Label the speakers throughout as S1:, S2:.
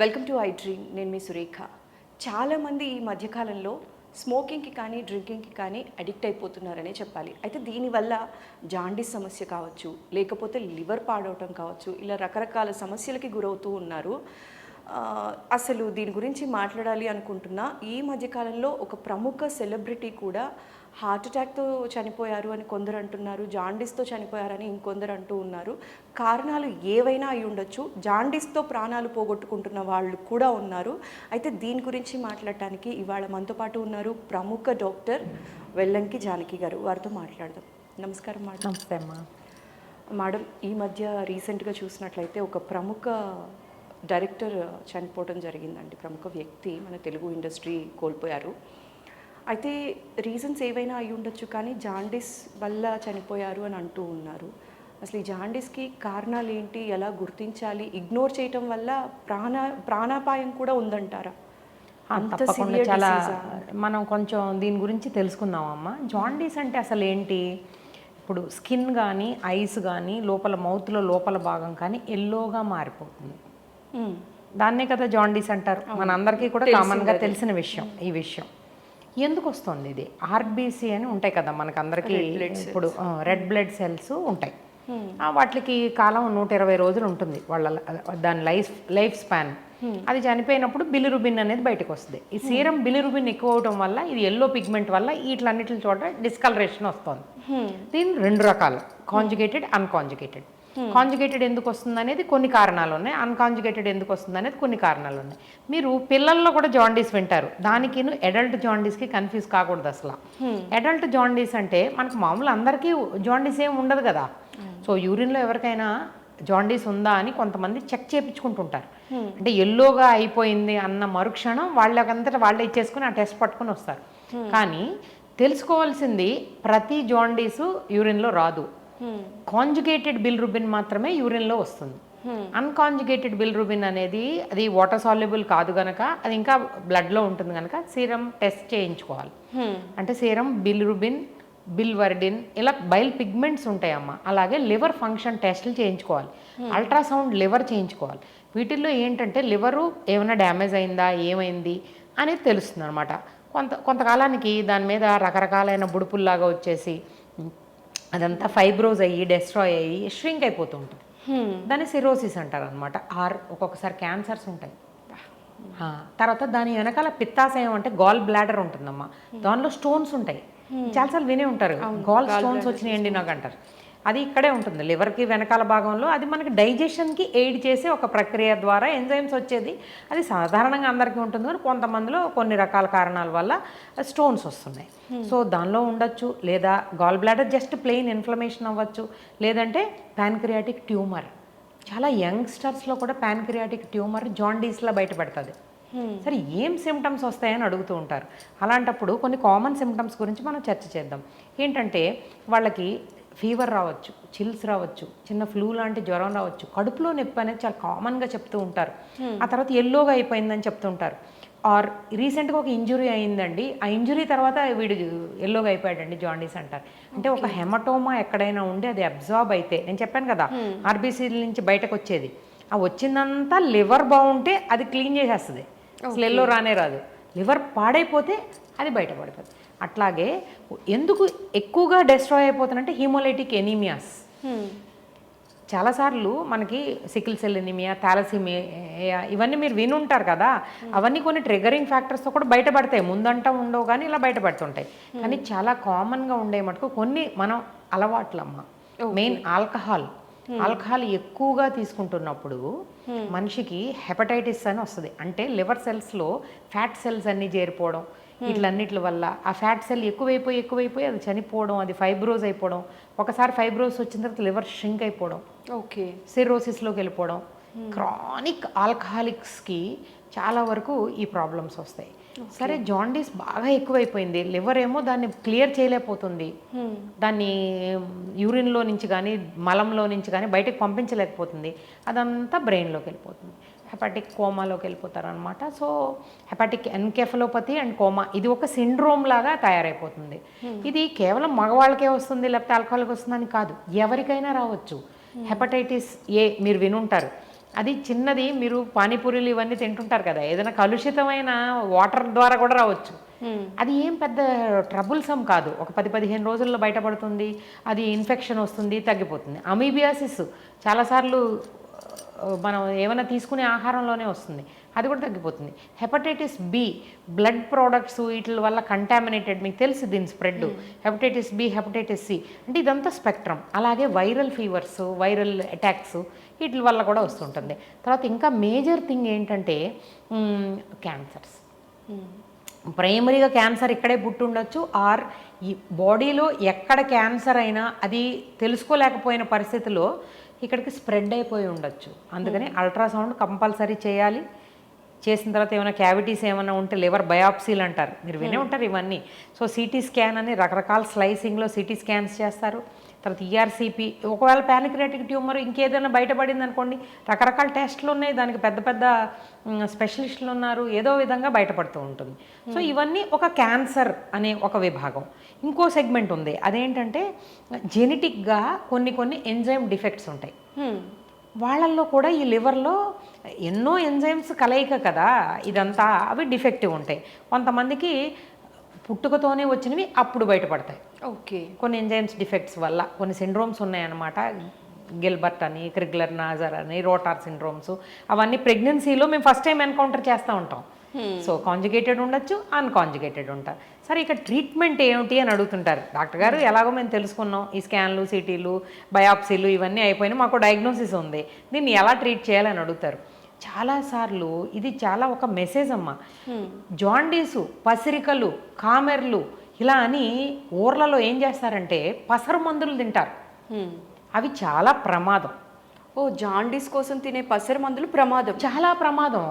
S1: Welcome to I dream. నేను మీ సురేఖ. చాలామంది ఈ మధ్యకాలంలో స్మోకింగ్కి కానీ డ్రింకింగ్కి కానీ అడిక్ట్ అయిపోతున్నారనే చెప్పాలి. అయితే దీనివల్ల జాండీస్ సమస్య కావచ్చు, లేకపోతే లివర్ పాడవటం కావచ్చు, ఇలా రకరకాల సమస్యలకి గురవుతూ ఉన్నారు. అసలు దీని గురించి మాట్లాడాలి అనుకుంటున్నా. ఈ మధ్యకాలంలో ఒక ప్రముఖ సెలబ్రిటీ కూడా హార్ట్ అటాక్తో చనిపోయారు అని కొందరు అంటున్నారు, జాండీస్తో చనిపోయారని ఇంకొందరు అంటూ ఉన్నారు. కారణాలు ఏవైనా అయి ఉండొచ్చు. జాండీస్తో ప్రాణాలు పోగొట్టుకుంటున్న వాళ్ళు కూడా ఉన్నారు. అయితే దీని గురించి మాట్లాడటానికి ఇవాళ మనతో పాటు ఉన్నారు ప్రముఖ డాక్టర్ వెల్లంకి జానకి గారు. వారితో మాట్లాడదాం. నమస్కారం మేడం.
S2: నమస్తే అమ్మా.
S1: మేడం, ఈ మధ్య రీసెంట్గా చూసినట్లయితే ఒక ప్రముఖ డైరెక్టర్ చనిపోవడం జరిగిందండి. ప్రముఖ వ్యక్తి మన తెలుగు ఇండస్ట్రీ కోల్పోయారు. అయితే రీజన్స్ ఏవైనా అయి ఉండొచ్చు, కానీ జాండీస్ వల్ల చనిపోయారు అని అంటూ ఉన్నారు. అసలు ఈ జాండీస్కి కారణాలు ఏంటి, ఎలా గుర్తించాలి? ఇగ్నోర్ చేయటం వల్ల ప్రాణాపాయం కూడా ఉందంటారా?
S2: తప్పకుండా చాలా మనం కొంచెం దీని గురించి తెలుసుకుందామమ్మా. జాండీస్ అంటే అసలు ఏంటి? ఇప్పుడు స్కిన్ కానీ ఐస్ కానీ లోపల మౌత్లో లోపల భాగం కానీ ఎల్లోగా మారిపోతుంది. దాన్నే కదా జాండీస్ అంటారు. మనందరికీ కూడా కామన్గా తెలిసిన విషయం ఈ విషయం. ఎందుకు వస్తుంది ఇది? ఆర్బీసీ అని ఉంటాయి కదా మనకందరికీ. ఇప్పుడు రెడ్ బ్లడ్ సెల్స్ ఉంటాయి. వాటికి కాలం 120 రోజులు ఉంటుంది వాళ్ళ దాని లైఫ్ స్పాన్. అది చనిపోయినప్పుడు బిలిరుబిన్ అనేది బయటకు వస్తుంది. ఈ సీరం బిలిరుబిన్ ఎక్కువ అవడం వల్ల, ఇది ఎల్లో పిగ్మెంట్ వల్ల వీటిలన్నిటి చోట డిస్కలరేషన్ వస్తుంది. దీని 2 రకాలు, కాంజుగేటెడ్, అన్కాంజుగేటెడ్. కాంజుగేటెడ్ ఎందుకు వస్తుంది అనేది కొన్ని కారణాలు ఉన్నాయి, అన్కాంజుగేటెడ్ ఎందుకు వస్తుంది అనేది కొన్ని కారణాలు ఉన్నాయి. మీరు పిల్లల్లో కూడా జాండీస్ వింటారు. దానికి అడల్ట్ జాండీస్కి కన్ఫ్యూజ్ కాకూడదు అసలు. అడల్ట్ జాండీస్ అంటే మనకు మామూలు అందరికీ జాండీస్ ఏమి ఉండదు కదా. సో యూరిన్లో ఎవరికైనా జాండీస్ ఉందా అని కొంతమంది చెక్ చేయించుకుంటుంటారు. అంటే ఎల్లోగా అయిపోయింది అన్న మరుక్షణం వాళ్ళకంతటా వాళ్ళే ఇచ్చేసుకుని ఆ టెస్ట్ పట్టుకుని వస్తారు. కానీ తెలుసుకోవాల్సింది, ప్రతి జాండీసు యూరిన్లో రాదు. కాంజుగేటెడ్ బిలిరుబిన్ మాత్రమే యూరిన్లో వస్తుంది. అన్కాంజుగేటెడ్ బిలిరుబిన్ అనేది అది వాటర్ సాల్యుబుల్ కాదు గనక, అది ఇంకా బ్లడ్లో ఉంటుంది కనుక సీరం టెస్ట్ చేయించుకోవాలి. అంటే సీరం బిలిరుబిన్, బిల్వర్డిన్, ఇలా బైల్ పిగ్మెంట్స్ ఉంటాయమ్మా. అలాగే లివర్ ఫంక్షన్ టెస్టులు చేయించుకోవాలి. అల్ట్రాసౌండ్ లివర్ చేయించుకోవాలి. వీటిల్లో ఏంటంటే లివరు ఏమైనా డ్యామేజ్ అయిందా, ఏమైంది అనేది తెలుస్తుంది అనమాట. కొంతకాలానికి దాని మీద రకరకాలైన బుడుపుల్లాగా వచ్చేసి అదంతా ఫైబ్రోజ్ అయ్యి డెస్ట్రాయ్ అయ్యి ష్రింక్ అయిపోతూ ఉంటుంది. దాన్ని సిరోసిస్ అంటారు అనమాట. ఒక్కొక్కసారి క్యాన్సర్స్ ఉంటాయి. తర్వాత దాని వెనకాల పిత్తాశయం అంటే గాల్ బ్లాడర్ ఉంటుందమ్మా. దానిలో స్టోన్స్ ఉంటాయి. చాలాసార్లు వినే ఉంటారు, గాల్ స్టోన్స్ వచ్చినాయండి నాకు అంటారు. అది ఇక్కడే ఉంటుంది, లివర్కి వెనకాల భాగంలో. అది మనకి డైజెషన్కి ఎయిడ్ చేసే ఒక ప్రక్రియ ద్వారా ఎంజైమ్స్ వచ్చేది. అది సాధారణంగా అందరికీ ఉంటుంది, కానీ కొంతమందిలో కొన్ని రకాల కారణాల వల్ల స్టోన్స్ వస్తున్నాయి. సో దానిలో ఉండొచ్చు, లేదా gall bladder just plain inflammation అవ్వచ్చు, లేదంటే ప్యాన్క్రియాటిక్ ట్యూమర్. చాలా యంగ్స్టర్స్లో కూడా ప్యాన్క్రియాటిక్ ట్యూమర్ జాండీస్లో బయటపడుతుంది. సరే, ఏం సిమ్టమ్స్ వస్తాయని అడుగుతూ ఉంటారు. అలాంటప్పుడు కొన్ని కామన్ సిమ్టమ్స్ గురించి మనం చర్చ చేద్దాం. ఏంటంటే వాళ్ళకి ఫీవర్ రావచ్చు, చిల్స్ రావచ్చు, చిన్న ఫ్లూ లాంటి జ్వరం రావచ్చు, కడుపులో నొప్పి అనేది చాలా కామన్గా చెప్తూ ఉంటారు. ఆ తర్వాత ఎల్లోగా అయిపోయిందని చెప్తుంటారు. ఆర్ రీసెంట్గా ఒక ఇంజురీ అయిందండి, ఆ ఇంజురీ తర్వాత వీడు ఎల్లోగా అయిపోయాడండి, జాండీస్ అంటారు. అంటే ఒక హెమటోమా ఎక్కడైనా ఉండి అది అబ్జార్బ్ అయితే, నేను చెప్పాను కదా ఆర్బీసీ నుంచి బయటకు వచ్చేది, ఆ వచ్చిందంతా లివర్ బాగుంటే అది క్లీన్ చేసేస్తుంది, అసలు ఎల్లో రానే రాదు. లివర్ పాడైపోతే అది బయటపడిపోతుంది. అట్లాగే ఎందుకు ఎక్కువగా డెస్ట్రాయ్ అయిపోతుందంటే హీమోలైటిక్ ఎనీమియాస్. చాలాసార్లు మనకి సికిల్ సెల్ ఎనీమియా, థాలసీమియా, ఇవన్నీ మీరు వినుంటారు కదా. అవన్నీ కొన్ని ట్రిగరింగ్ ఫ్యాక్టర్స్తో కూడా బయటపడతాయి. ముందంటా ఉండవు కానీ ఇలా బయటపడుతుంటాయి. కానీ చాలా కామన్గా ఉండే మటుకు కొన్ని మనం అలవాట్లమ్మా. మెయిన్ ఆల్కహాల్ ఎక్కువగా తీసుకుంటున్నప్పుడు మనిషికి హెపటైటిస్ అని వస్తుంది. అంటే లివర్ సెల్స్లో ఫ్యాట్ సెల్స్ అన్నీ చేరిపోవడం, వీటిలన్నిటి వల్ల ఆ ఫ్యాట్ సెల్ ఎక్కువైపోయి అది చనిపోవడం, అది ఫైబ్రోజ్ అయిపోవడం. ఒకసారి ఫైబ్రోజ్ వచ్చిన తర్వాత లివర్ ష్రింక్ అయిపోవడం, సిరోసిస్లోకి వెళ్ళిపోవడం. క్రానిక్ ఆల్కహాలిక్స్కి చాలా వరకు ఈ ప్రాబ్లమ్స్ వస్తాయి. సరే, జాండీస్ బాగా ఎక్కువైపోయింది, లివర్ ఏమో దాన్ని క్లియర్ చేయలేకపోతుంది, దాన్ని యూరిన్లో నుంచి కానీ మలంలో నుంచి కానీ బయటకు పంపించలేకపోతుంది, అదంతా బ్రెయిన్లోకి వెళ్ళిపోతుంది. హెపాటిక్ కోమాలోకి వెళ్ళిపోతారు అనమాట. So hepatic encephalopathy and coma, ఇది ఒక సిండ్రోమ్ లాగా తయారైపోతుంది. ఇది కేవలం మగవాళ్ళకే వస్తుంది లేకపోతే ఆల్కహాల్కి వస్తుందని కాదు, ఎవరికైనా రావచ్చు. హెపటైటిస్ ఏ మీరు వినుంటారు, అది చిన్నది. మీరు పానీపూరీలు ఇవన్నీ తింటుంటారు కదా, ఏదైనా కలుషితమైన వాటర్ ద్వారా కూడా రావచ్చు. అది ఏం పెద్ద ట్రబుల్సమ్ కాదు. ఒక 10-15 రోజుల్లో బయటపడుతుంది. అది ఇన్ఫెక్షన్ వస్తుంది, తగ్గిపోతుంది. అమీబియాసిస్ చాలాసార్లు మనం ఏమైనా తీసుకునే ఆహారంలోనే వస్తుంది, అది కూడా తగ్గిపోతుంది. హెపటైటిస్ బి, బ్లడ్ ప్రోడక్ట్స్ వీటి వల్ల కంటామినేటెడ్, మీకు తెలుసు దీని spread. Hepatitis B, hepatitis C, అంటే ఇదంతా స్పెక్ట్రమ్. అలాగే వైరల్ ఫీవర్స్, వైరల్ అటాక్స్ వీటి వల్ల కూడా వస్తుంటుంది. తర్వాత ఇంకా మేజర్ థింగ్ ఏంటంటే క్యాన్సర్స్. ప్రైమరీగా క్యాన్సర్ ఇక్కడే పుట్టుండొచ్చు, ఆర్ ఈ బాడీలో ఎక్కడ క్యాన్సర్ అయినా అది తెలుసుకోలేకపోయిన పరిస్థితిలో ఇక్కడికి స్ప్రెడ్ అయిపోయి ఉండొచ్చు. అందుకని అల్ట్రాసౌండ్ కంపల్సరీ చేయాలి. చేసిన తర్వాత ఏమైనా క్యావిటీస్ ఏమైనా ఉంటే లివర్ బయాప్సీలు అంటారు, మీరు వినే ఉంటారు ఇవన్నీ. సో సిటీ స్కాన్ అని రకరకాల స్లైసింగ్లో సిటీ స్కాన్స్ చేస్తారు. తర్వాత ఈఆర్సీపీ, ఒకవేళ ప్యానిక్రియాటిక్ ట్యూమర్ ఇంకేదైనా బయటపడింది అనుకోండి, రకరకాల టెస్టులు ఉన్నాయి, దానికి పెద్ద పెద్ద స్పెషలిస్టులు ఉన్నారు, ఏదో విధంగా బయటపడుతూ ఉంటుంది. సో ఇవన్నీ ఒక క్యాన్సర్ అనే ఒక విభాగం. ఇంకో సెగ్మెంట్ ఉంది, అదేంటంటే జెనెటిక్గా కొన్ని ఎంజైమ్ డిఫెక్ట్స్ ఉంటాయి. వాళ్ళల్లో కూడా ఈ లివర్లో ఎన్నో ఎంజైమ్స్ కలయిక కదా ఇదంతా, అవి డిఫెక్టివ్ ఉంటాయి. కొంతమందికి పుట్టుకతోనే వచ్చినవి అప్పుడు బయటపడతాయి. ఓకే, కొన్ని ఎంజైమ్స్ డిఫెక్ట్స్ వల్ల కొన్ని సిండ్రోమ్స్ ఉన్నాయన్నమాట. గిల్బర్ట్ అని, క్రిగ్లర్ నాజర్ అని, రోటార్ సిండ్రోమ్స్, అవన్నీ ప్రెగ్నెన్సీలో మేము ఫస్ట్ టైం ఎన్కౌంటర్ చేస్తూ ఉంటాం. సో కాంజుగేటెడ్ ఉండొచ్చు, అన్కాంజుగేటెడ్ ఉంటారు. సరే ఇక ట్రీట్మెంట్ ఏమిటి అని అడుగుతుంటారు. డాక్టర్ గారు ఎలాగో మేము తెలుసుకున్నాం, ఈ స్కాన్లు, సిటీలు, బయాప్సీలు ఇవన్నీ అయిపోయినాయి, మాకు డయాగ్నోసిస్ ఉంది, దీన్ని ఎలా ట్రీట్ చేయాలని అడుగుతారు. చాలాసార్లు ఇది చాలా ఒక మెసేజ్ అమ్మ. జాండీసు, పసిరికలు, కామెర్లు ఇలా అని ఊర్లలో ఏం చేస్తారంటే పసరు మందులు తింటారు. అవి చాలా ప్రమాదం.
S1: ఓ, జాండీస్ కోసం తినే పసరు మందులు ప్రమాదం,
S2: చాలా ప్రమాదం.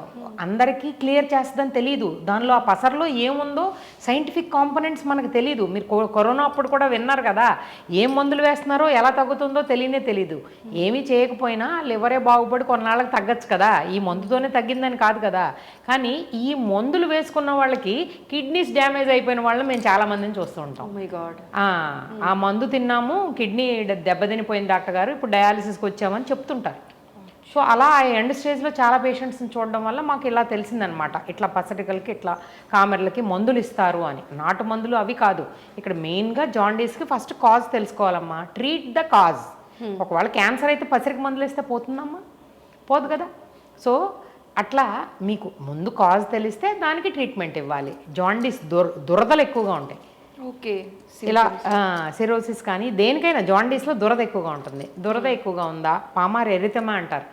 S2: అందరికీ క్లియర్ చేస్తుందని తెలియదు. దానిలో ఆ పసరులో ఏముందో సైంటిఫిక్ కాంపోనెంట్స్ మనకు తెలియదు. మీరు కరోనా అప్పుడు కూడా విన్నారు కదా, ఏం మందులు వేస్తున్నారో ఎలా తగ్గుతుందో తెలియదు. ఏమీ చేయకపోయినా లివరే బాగుపడి కొన్నాళ్ళకి తగ్గచ్చు కదా, ఈ మందుతోనే తగ్గిందని కాదు కదా. కానీ ఈ మందులు వేసుకున్న వాళ్ళకి కిడ్నీస్ డ్యామేజ్ అయిపోయిన వాళ్ళని మేము చాలామందిని చూస్తూ ఉంటాం.
S1: మై గాడ్,
S2: ఆ మందు తిన్నాము, కిడ్నీ దెబ్బతినిపోయింది డాక్టర్ గారు, ఇప్పుడు డయాలిసిస్కి వచ్చామని చెప్తుంటారు. సో అలా ఆ ఎండ్ స్టేజ్లో చాలా పేషెంట్స్ని చూడడం వల్ల మాకు ఇలా తెలిసిందనమాట, ఇట్లా పసటికలకి, ఇట్లా కామెర్లకి మందులు ఇస్తారు అని. నాటు మందులు అవి కాదు. ఇక్కడ మెయిన్గా జాండీస్కి ఫస్ట్ కాజ్ తెలుసుకోవాలమ్మా, ట్రీట్ ద కాజ్. ఒకవేళ క్యాన్సర్ అయితే పసరికి మందులు ఇస్తే పోతుందమ్మా? పోదు కదా. సో అట్లా మీకు ముందు కాజ్ తెలిస్తే దానికి ట్రీట్మెంట్ ఇవ్వాలి. జాండీస్ దురదలు ఎక్కువగా ఉంటాయి.
S1: ఓకే,
S2: ఇలా సిరోసిస్ కానీ దేనికైనా జాండీస్లో దురద ఎక్కువగా ఉంటుంది. దురద ఎక్కువగా ఉందా, పామార్ ఎరిథెమా అంటారు,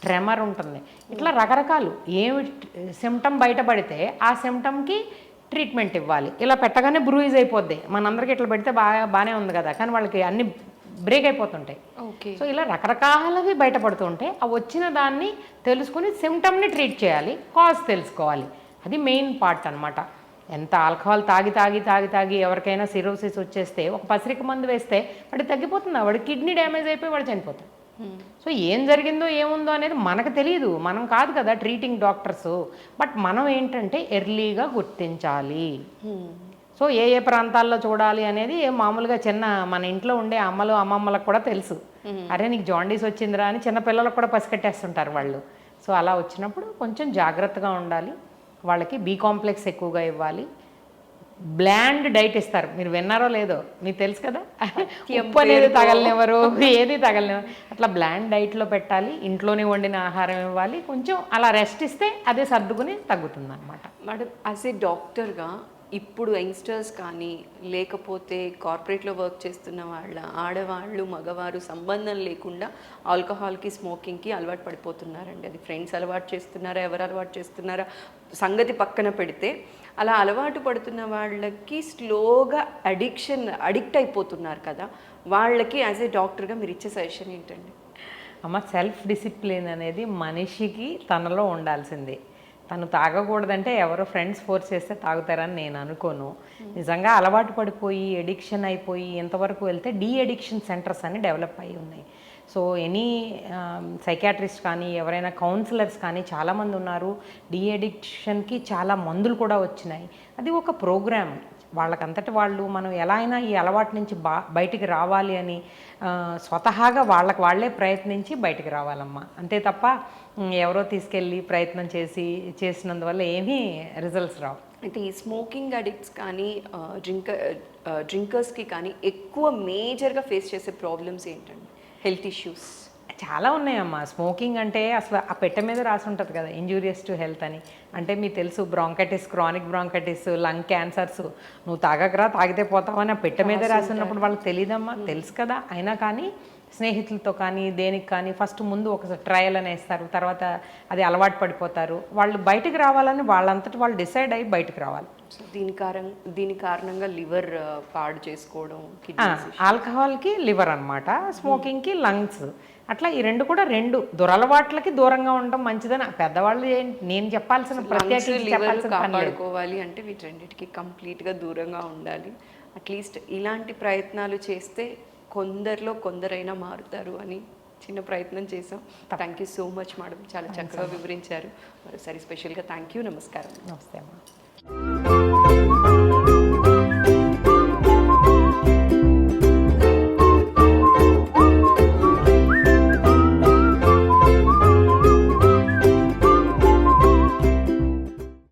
S2: ట్రెమర్ ఉంటుంది, ఇట్లా రకరకాలు ఏమి సిమ్టమ్ బయటపడితే ఆ సిమ్టమ్కి ట్రీట్మెంట్ ఇవ్వాలి. ఇలా పెట్టగానే బ్రూయిజ్ అయిపోద్ది, మనందరికీ ఇట్లా పెడితే బాగానే ఉంది కదా, కానీ వాళ్ళకి అన్ని బ్రేక్ అయిపోతుంటాయి.
S1: ఓకే,
S2: సో ఇలా రకరకాలవి బయటపడుతూ ఉంటాయి. ఆ వచ్చిన దాన్ని తెలుసుకుని సిమ్టమ్ని ట్రీట్ చేయాలి, కాజ్ తెలుసుకోవాలి. అది మెయిన్ పార్ట్ అనమాట. ఎంత ఆల్కహాల్ తాగి ఎవరికైనా సిరోసిస్ వచ్చేస్తే ఒక పసరిక మందు వేస్తే వాడికి తగ్గిపోతుంది, వాడి కిడ్నీ డ్యామేజ్ అయిపోయి వాడు చనిపోతాడు. సో ఏం జరిగిందో ఏముందో అనేది మనకు తెలియదు, మనం కాదు కదా ట్రీటింగ్ డాక్టర్స్. బట్ మనం ఏంటంటే ఎర్లీగా గుర్తించాలి. సో ఏ ప్రాంతాల్లో చూడాలి అనేది మామూలుగా మన ఇంట్లో ఉండే అమ్మలు అమ్మమ్మలకు కూడా తెలుసు. అరే నీకు జాండీస్ వచ్చిందిరా అని చిన్నపిల్లలకు కూడా పసికట్టేస్తుంటారు వాళ్ళు. సో అలా వచ్చినప్పుడు కొంచెం జాగ్రత్తగా ఉండాలి. వాళ్ళకి బి కాంప్లెక్స్ ఎక్కువగా ఇవ్వాలి. బ్లాండ్ డైట్ ఇస్తారు, మీరు విన్నారో లేదో మీకు తెలుసు కదా, ఉప్పు అనేది తగలనివ్వరు, ఏది తగలనివ్వరు. అట్లా బ్లాండ్ డైట్లో పెట్టాలి. ఇంట్లోనే వండిన ఆహారం ఇవ్వాలి. కొంచెం అలా రెస్ట్ ఇస్తే అదే సర్దుకుని తగ్గుతుంది అనమాట.
S1: మేడం, యాజ్ ఏ డాక్టర్గా ఇప్పుడు యంగ్స్టర్స్ కానీ లేకపోతే కార్పొరేట్లో వర్క్ చేస్తున్న ఆడవాళ్ళు మగవారు సంబంధం లేకుండా ఆల్కహాల్కి, స్మోకింగ్కి అలవాటు పడిపోతున్నారండి. అది ఫ్రెండ్స్ అలవాటు చేస్తున్నారా, ఎవరు అలవాటు చేస్తున్నారా సంగతి పక్కన పెడితే, అలా అలవాటు పడుతున్న వాళ్ళకి స్లోగా అడిక్ట్ అయిపోతున్నారు కదా, వాళ్ళకి యాజ్ ఏ డాక్టర్గా మీరు ఇచ్చే సజెషన్ ఏంటండి?
S2: అమ్మ, సెల్ఫ్ డిసిప్లిన్ అనేది మనిషికి తనలో ఉండాల్సిందే. తను తాగకూడదంటే ఎవరో ఫ్రెండ్స్ ఫోర్స్ చేస్తే తాగుతారని నేను అనుకోను. నిజంగా అలవాటు పడిపోయి ఎడిక్షన్ అయిపోయి ఎంతవరకు వెళ్తే డీ అడిక్షన్ సెంటర్స్ అని డెవలప్ అయి ఉన్నాయి. సో ఎనీ సైకాట్రిస్ట్ కానీ ఎవరైనా కౌన్సిలర్స్ కానీ చాలామంది ఉన్నారు. డీ అడిక్షన్కి చాలా మందులు కూడా వచ్చినాయి. అది ఒక ప్రోగ్రామ్. వాళ్ళకంతటి వాళ్ళు మనం ఎలా అయినా ఈ అలవాటు నుంచి బయటికి రావాలి అని స్వతహాగా వాళ్ళకి వాళ్ళే ప్రయత్నించి బయటికి రావాలమ్మా. అంతే తప్ప ఎవరో తీసుకెళ్ళి ప్రయత్నం చేసినందువల్ల ఏమీ రిజల్ట్స్ రావు.
S1: అయితే ఈ స్మోకింగ్ అడిక్ట్స్ కానీ డ్రింకర్స్కి కానీ ఎక్కువ మేజర్గా ఫేస్ చేసే ప్రాబ్లమ్స్ ఏంటండి, హెల్త్ ఇష్యూస్?
S2: చాలా ఉన్నాయమ్మా. స్మోకింగ్ అంటే అసలు ఆ పెట్టె మీద రాసి ఉంటుంది కదా, ఇంజూరియస్ టు హెల్త్ అని. అంటే మీకు తెలుసు, bronchitis, chronic bronchitis, lung cancers, నువ్వు తాగకరా తాగితే పోతావని ఆ పెట్టె మీద రాసి ఉన్నప్పుడు వాళ్ళకి తెలియదమ్మా. తెలుసు కదా, అయినా కానీ స్నేహితులతో కానీ దేనికి కానీ ఫస్ట్ ముందు ఒక ట్రయల్ అని వేస్తారు, తర్వాత అది అలవాటు పడిపోతారు. వాళ్ళు బయటకు రావాలని వాళ్ళంతటి వాళ్ళు డిసైడ్ అయ్యి బయటకు రావాలి.
S1: సో దీని కారణంగా లివర్ పాడు చేసుకోవడం,
S2: ఆల్కహాల్కి లివర్ అనమాట, స్మోకింగ్కి లంగ్స్. అట్లా ఈ రెండు కూడా రెండు దురలవాట్లకి దూరంగా ఉండడం మంచిదని పెద్దవాళ్ళు నేను చెప్పాల్సిన ప్రత్యేకించి
S1: కాపాడుకోవాలి అంటే వీటన్నిటికీ కంప్లీట్గా దూరంగా ఉండాలి. అట్లీస్ట్ ఇలాంటి ప్రయత్నాలు చేస్తే కొందరైనా మారుతారు అని చిన్న ప్రయత్నం చేసాం. Thank you so much madam, చాలా చక్కగా వివరించారు. మరోసారి స్పెషల్గా థ్యాంక్ యూ. నమస్కారం.
S2: నమస్తే అమ్మా.